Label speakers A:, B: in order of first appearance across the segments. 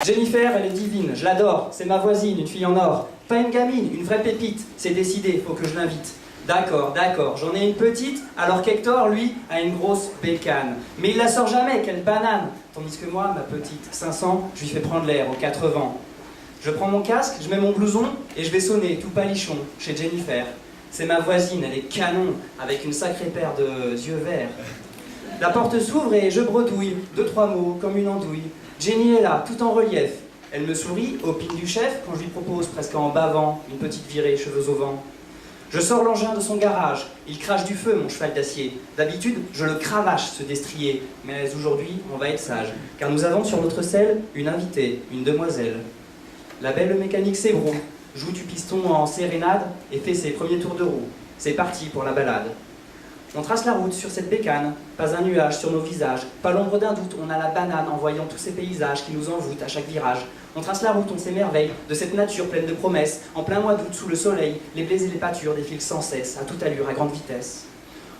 A: Jennifer, elle est divine, je l'adore, c'est ma voisine, une fille en or. Pas une gamine, une vraie pépite, c'est décidé, faut que je l'invite. D'accord, j'en ai une petite, alors qu'Hector, lui, a une grosse bécane. Mais il la sort jamais, quelle banane. Tandis que moi, ma petite 500, je lui fais prendre l'air aux 4 vents. Je prends mon casque, je mets mon blouson, et je vais sonner, tout palichon, chez Jennifer. C'est ma voisine, elle est canon, avec une sacrée paire de yeux verts. La porte s'ouvre et je bredouille, 2-3 mots, comme une andouille. Jenny est là, tout en relief. Elle me sourit, opine du chef, quand je lui propose, presque en bavant, une petite virée, cheveux au vent. Je sors l'engin de son garage, il crache du feu, mon cheval d'acier. D'habitude, je le cravache, ce destrier. Mais aujourd'hui, on va être sage, car nous avons sur notre selle une invitée, une demoiselle. La belle mécanique s'ébroue, joue du piston en sérénade et fait ses premiers tours de roue. C'est parti pour la balade. On trace la route sur cette bécane, pas un nuage sur nos visages, pas l'ombre d'un doute, on a la banane en voyant tous ces paysages qui nous envoûtent à chaque virage. On trace la route, on s'émerveille de cette nature pleine de promesses, en plein mois d'août sous le soleil, les blés et les pâtures défilent sans cesse, à toute allure, à grande vitesse.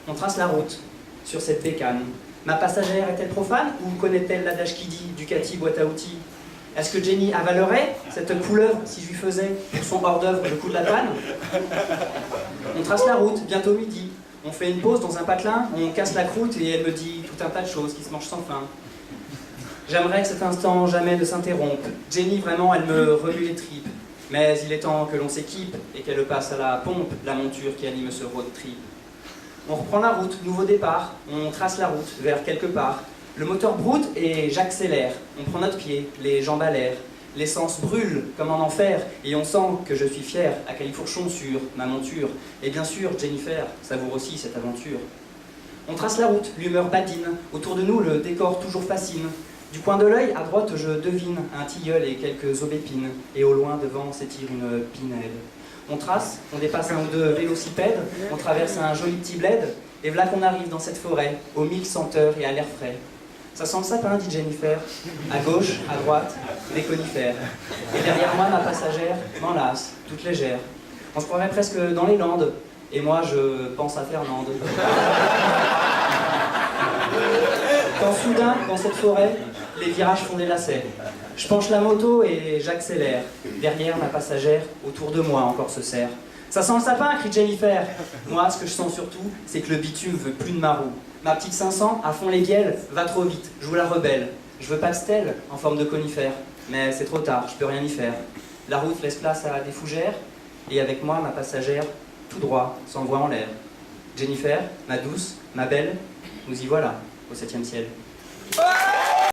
A: On trace la route sur cette bécane. Ma passagère est-elle profane ou connaît-elle l'adage qui dit Ducati boîte à outils? Est-ce que Jenny avalerait cette couleuvre si je lui faisais pour son hors-d'œuvre le coup de la panne? On trace la route, bientôt midi. On fait une pause dans un patelin, on casse la croûte et elle me dit tout un tas de choses qui se mangent sans fin. J'aimerais que cet instant jamais ne s'interrompe. Jenny, vraiment, elle me remue les tripes. Mais il est temps que l'on s'équipe et qu'elle passe à la pompe, la monture qui anime ce road trip. On reprend la route, nouveau départ, on trace la route vers quelque part. Le moteur broute et j'accélère. On prend notre pied, les jambes à l'air. L'essence brûle comme en enfer et on sent que je suis fier à califourchon sur ma monture. Et bien sûr, Jennifer savoure aussi cette aventure. On trace la route, l'humeur badine. Autour de nous, le décor toujours fascine. Du coin de l'œil, à droite, je devine un tilleul et quelques aubépines. Et au loin, devant, s'étire une pinède. On trace, on dépasse un ou deux vélocipèdes, on traverse un joli petit bled, et voilà qu'on arrive dans cette forêt, aux 1000 senteurs et à l'air frais. Ça sent le sapin, dit Jennifer. À gauche, à droite, des conifères. Et derrière moi, ma passagère m'enlace, toute légère. On se croirait presque dans les Landes. Et moi, je pense à Fernande. Quand soudain, dans cette forêt, les virages font des lacets. Je penche la moto et j'accélère. Derrière, ma passagère, autour de moi, encore se serre. Ça sent le sapin, crie Jennifer. Moi, ce que je sens surtout, c'est que le bitume veut plus de ma roue. Ma petite 500, à fond les bielles, va trop vite, je vous la rebelle. Je veux pas de stèle en forme de conifère, mais c'est trop tard, je peux rien y faire. La route laisse place à des fougères, et avec moi, ma passagère, tout droit, s'envoie en l'air. Jennifer, ma douce, ma belle, nous y voilà, au 7e ciel.